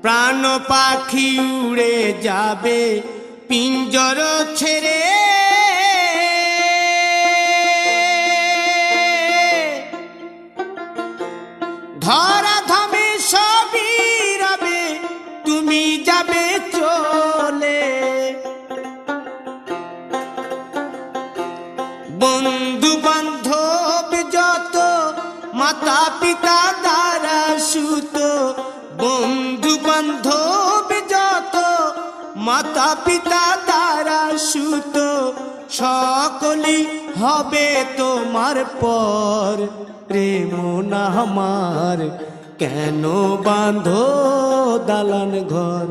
প্রাণ পাখি উড়ে যাবে পিঞ্জর ছেড়ে, ধরা ধামে সবই রবে তুমি যাবে চলে। বন্ধু বান্ধব যত মাতা পিতা দ্বারা সুত, বন্ধু বান্ধব যত মাতা পিতা দ্বারা সুত, সকলই হবে তোমার পর। রে মন আমার কেন বাঁধো দালান ঘর।